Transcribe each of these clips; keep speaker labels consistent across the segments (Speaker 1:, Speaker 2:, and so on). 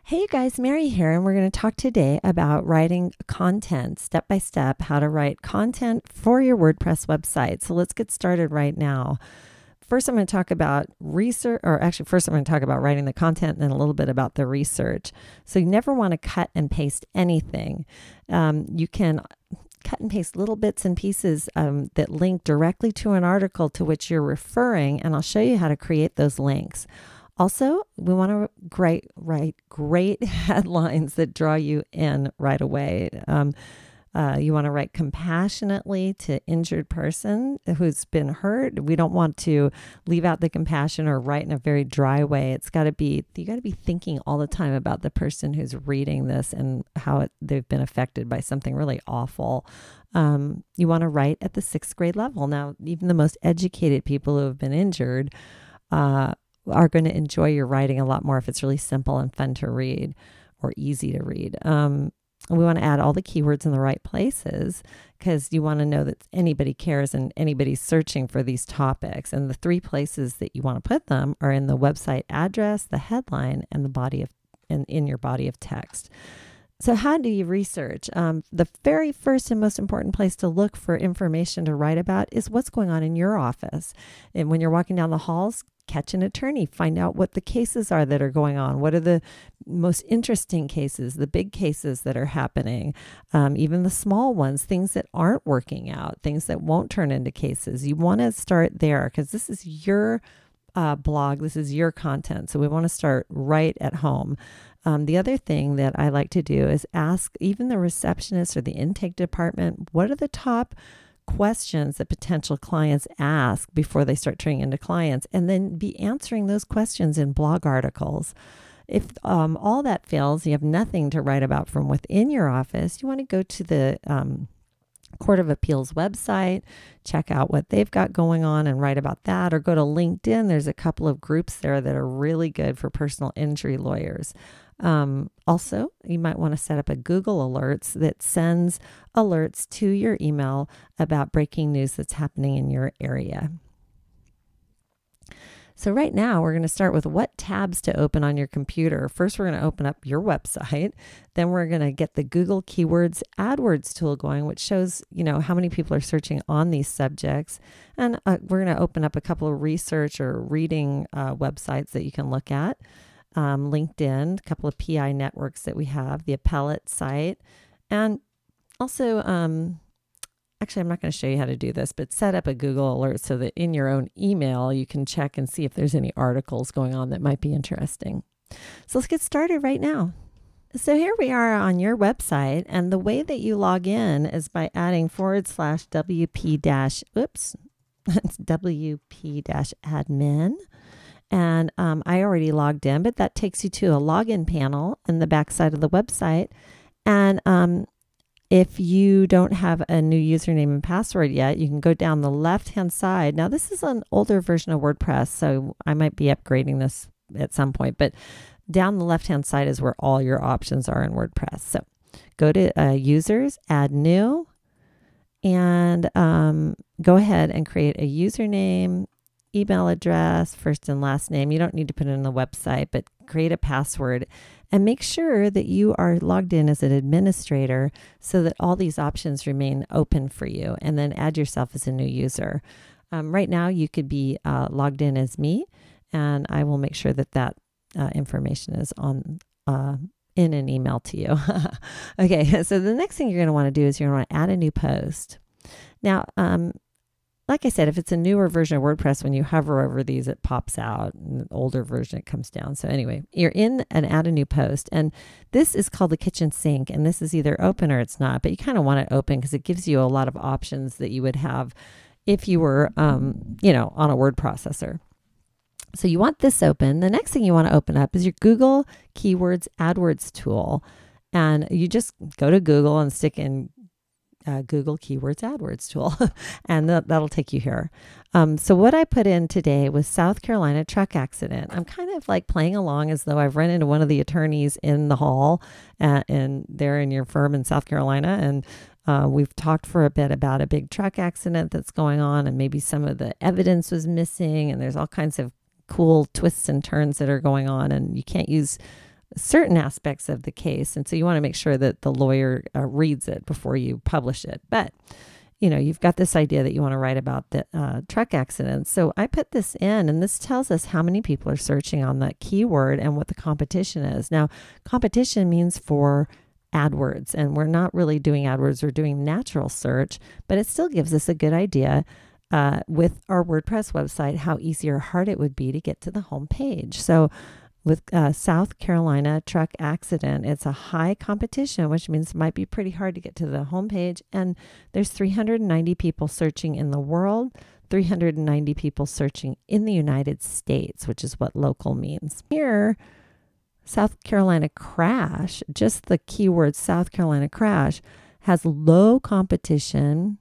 Speaker 1: Hey, you guys, Mary here, and we're going to talk today about writing content step by step, how to write content for your WordPress website. So let's get started right now. First, I'm going to talk about research, or actually, first, I'm going to talk about writing the content and then a little bit about the research. So you never want to cut and paste anything. You can cut and paste little bits and pieces that link directly to an article to which you're referring, and I'll show you how to create those links. Also, we want to write great headlines that draw you in right away. You want to write compassionately to injured person who's been hurt. We don't want to leave out the compassion or write in a very dry way. You got to be thinking all the time about the person who's reading this and how they've been affected by something really awful. You want to write at the 6th grade level. Now, even the most educated people who have been injured are going to enjoy your writing a lot more if it's really simple and fun to read or easy to read. We want to add all the keywords in the right places because you want to know that anybody cares and anybody's searching for these topics. And the 3 places that you want to put them are in the website address, the headline, and the body of and in your body of text. So how do you research? The very first and most important place to look for information to write about is what's going on in your office. And when you're walking down the halls, catch an attorney, find out what the cases are that are going on. What are the most interesting cases, the big cases that are happening, even the small ones, things that aren't working out, things that won't turn into cases. You want to start there because this is your blog, this is your content. So we want to start right at home. The other thing that I like to do is ask even the receptionist or the intake department, what are the top questions that potential clients ask before they start turning into clients, and then be answering those questions in blog articles. If all that fails, you have nothing to write about from within your office, you want to go to the Court of Appeals website, check out what they've got going on and write about that, or go to LinkedIn. There's a couple of groups there that are really good for personal injury lawyers. Also, you might want to set up a Google Alerts that sends alerts to your email about breaking news that's happening in your area. So right now we're going to start with what tabs to open on your computer. First, we're going to open up your website. Then we're going to get the Google Keywords AdWords tool going, which shows, how many people are searching on these subjects. And we're going to open up a couple of research or reading websites that you can look at. LinkedIn, a couple of PI networks that we have, the Appellate site, and also, actually, I'm not going to show you how to do this, but set up a Google alert so that in your own email, you can check and see if there's any articles going on that might be interesting. So let's get started right now. So here we are on your website, and the way that you log in is by adding /WP- oops, it's WP-admin. And I already logged in, but that takes you to a login panel in the back side of the website. And if you don't have a new username and password yet, you can go down the left-hand side. Now, this is an older version of WordPress, so I might be upgrading this at some point. But down the left-hand side is where all your options are in WordPress. So go to Users, Add New, and go ahead and create a username, email address, first and last name. You don't need to put it in the website, but create a password and make sure that you are logged in as an administrator so that all these options remain open for you, and then add yourself as a new user. Right now you could be logged in as me, and I will make sure that that information is on in an email to you. Okay, so the next thing you're going to want to do is you're going to want to add a new post. Now, like I said, if it's a newer version of WordPress, when you hover over these, it pops out. In the older version, it comes down. So anyway, you're in and add a new post. And this is called the kitchen sink. And this is either open or it's not. But you kind of want it open because it gives you a lot of options that you would have if you were, on a word processor. So you want this open. The next thing you want to open up is your Google Keywords AdWords tool. And you just go to Google and stick in Google Keywords AdWords tool, and that'll take you here. So what I put in today was South Carolina truck accident. I'm kind of like playing along as though I've run into one of the attorneys in the hall and they're in your firm in South Carolina. And we've talked for a bit about a big truck accident that's going on, and maybe some of the evidence was missing, and there's all kinds of cool twists and turns that are going on, and you can't use certain aspects of the case. And so you want to make sure that the lawyer reads it before you publish it. But, you know, you've got this idea that you want to write about the truck accidents. So I put this in, and this tells us how many people are searching on that keyword and what the competition is. Now, competition means for AdWords, and we're not really doing AdWords, we're doing natural search, but it still gives us a good idea with our WordPress website how easy or hard it would be to get to the home page. So with South Carolina truck accident, it's a high competition, which means it might be pretty hard to get to the homepage. And there's 390 people searching in the world, 390 people searching in the United States, which is what local means. Here, South Carolina crash, just the keyword South Carolina crash, has low competition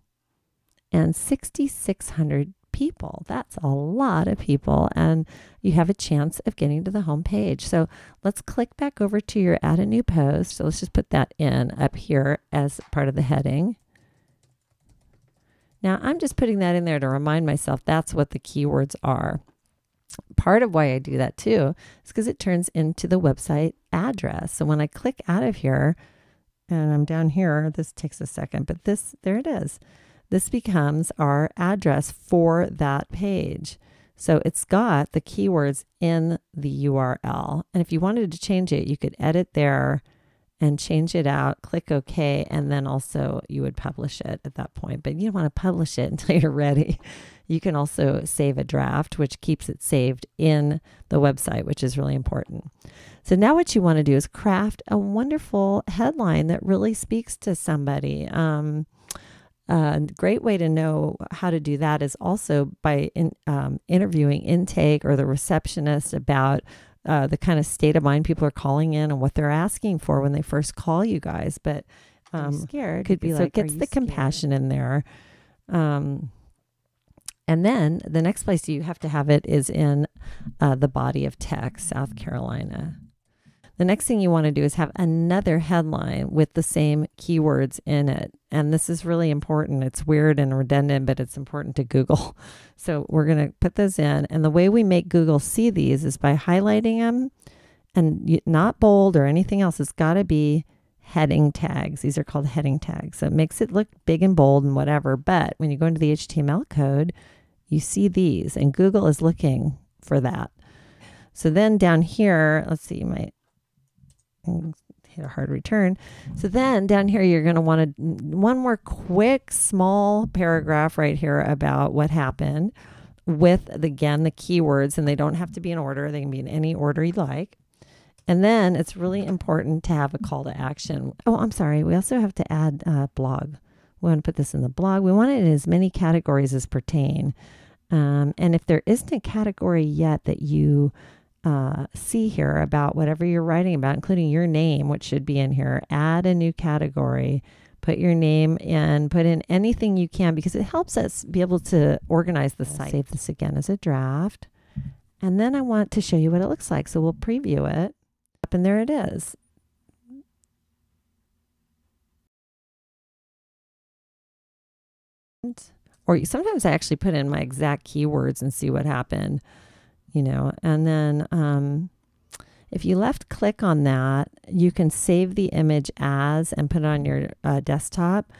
Speaker 1: and 6,600 people. That's a lot of people, and you have a chance of getting to the home page. So let's click back over to your add a new post. So let's just put that in up here as part of the heading. Now I'm just putting that in there to remind myself that's what the keywords are. Part of why I do that too is because it turns into the website address. So when I click out of here and I'm down here, this takes a second, but there it is. This becomes our address for that page. So it's got the keywords in the URL. And if you wanted to change it, you could edit there and change it out, click OK, and then also you would publish it at that point. But you don't want to publish it until you're ready. You can also save a draft, which keeps it saved in the website, which is really important. So now what you want to do is craft a wonderful headline that really speaks to somebody. Great way to know how to do that is also by interviewing intake or the receptionist about the kind of state of mind people are calling in and what they're asking for when they first call you guys. But
Speaker 2: scared
Speaker 1: could be so like, it gets the compassion in there. And then the next place you have to have it is in the body of text, South Carolina. The next thing you want to do is have another headline with the same keywords in it. And this is really important. It's weird and redundant, but it's important to Google. So we're going to put those in. And the way we make Google see these is by highlighting them, and not bold or anything else. It's got to be heading tags. These are called heading tags. So it makes it look big and bold and whatever. But when you go into the HTML code, you see these, and Google is looking for that. So then down here, let's see, you might hit a hard return. So then down here, you're going to want one more quick small paragraph right here about what happened with, again, the keywords, and they don't have to be in order. They can be in any order you like. And then it's really important to have a call to action. Oh, I'm sorry. We also have to add blog. We want to put this in the blog. We want it in as many categories as pertain. And if there isn't a category yet that you see here about whatever you're writing about, including your name, which should be in here, add a new category, put your name in, put in anything you can, because it helps us be able to organize the site. Save this again as a draft. And then I want to show you what it looks like. So we'll preview it. And there it is. Or sometimes I actually put in my exact keywords and see what happened. You know, and then if you left click on that, you can save the image as and put it on your desktop.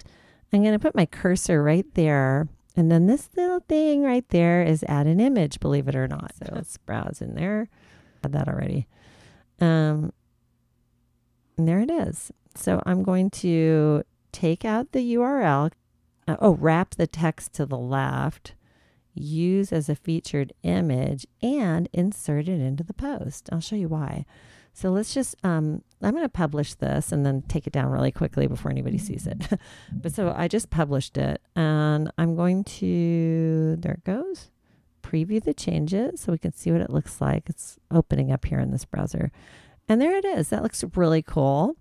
Speaker 1: I'm going to put my cursor right there. And then this little thing right there is add an image, believe it or not. So let's browse in there. Had that already. And there it is. So I'm going to take out the URL. Wrap the text to the left. Use as a featured image and insert it into the post. I'll show you why. So let's just, I'm going to publish this and then take it down really quickly before anybody sees it. But so I just published it, and I'm going to, there it goes, preview the changes so we can see what it looks like. It's opening up here in this browser. And there it is. That looks really cool.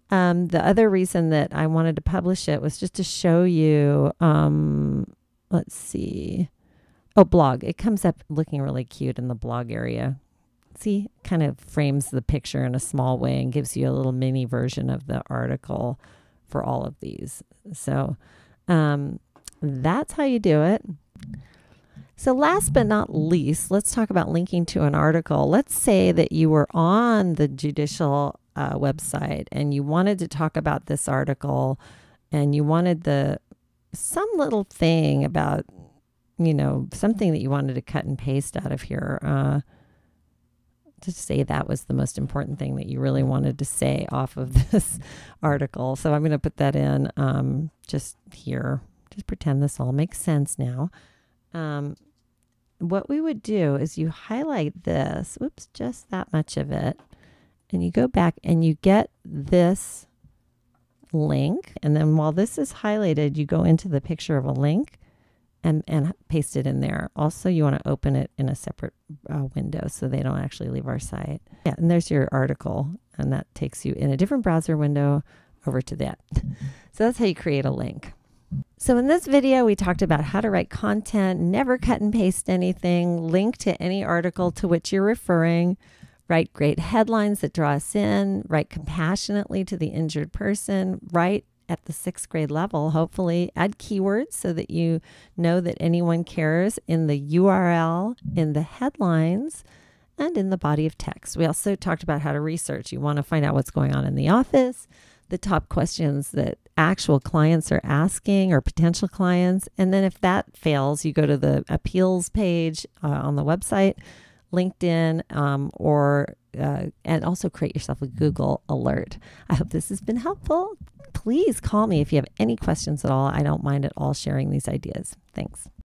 Speaker 1: The other reason that I wanted to publish it was just to show you, let's see. Oh, blog. It comes up looking really cute in the blog area. See, kind of frames the picture in a small way and gives you a little mini version of the article for all of these. So that's how you do it. So last but not least, let's talk about linking to an article. Let's say that you were on the judicial website and you wanted to talk about this article and you wanted some little thing about, something that you wanted to cut and paste out of here. To say that was the most important thing that you really wanted to say off of this article. So I'm going to put that in just here. Just pretend this all makes sense now. What we would do is you highlight this, just that much of it, and you go back and you get this link. And then while this is highlighted, you go into the picture of a link and paste it in there. Also, you want to open it in a separate window so they don't actually leave our site. Yeah, and there's your article, and that takes you in a different browser window over to that. So that's how you create a link. So in this video, we talked about how to write content, never cut and paste anything, link to any article to which you're referring, write great headlines that draw us in, write compassionately to the injured person, write at the 6th grade level, hopefully add keywords so that you know that anyone cares in the URL, in the headlines, and in the body of text. We also talked about how to research. You want to find out what's going on in the office, the top questions that actual clients are asking or potential clients. And then if that fails, you go to the appeals page on the website, LinkedIn, and also create yourself a Google alert. I hope this has been helpful. Please call me if you have any questions at all. I don't mind at all sharing these ideas. Thanks.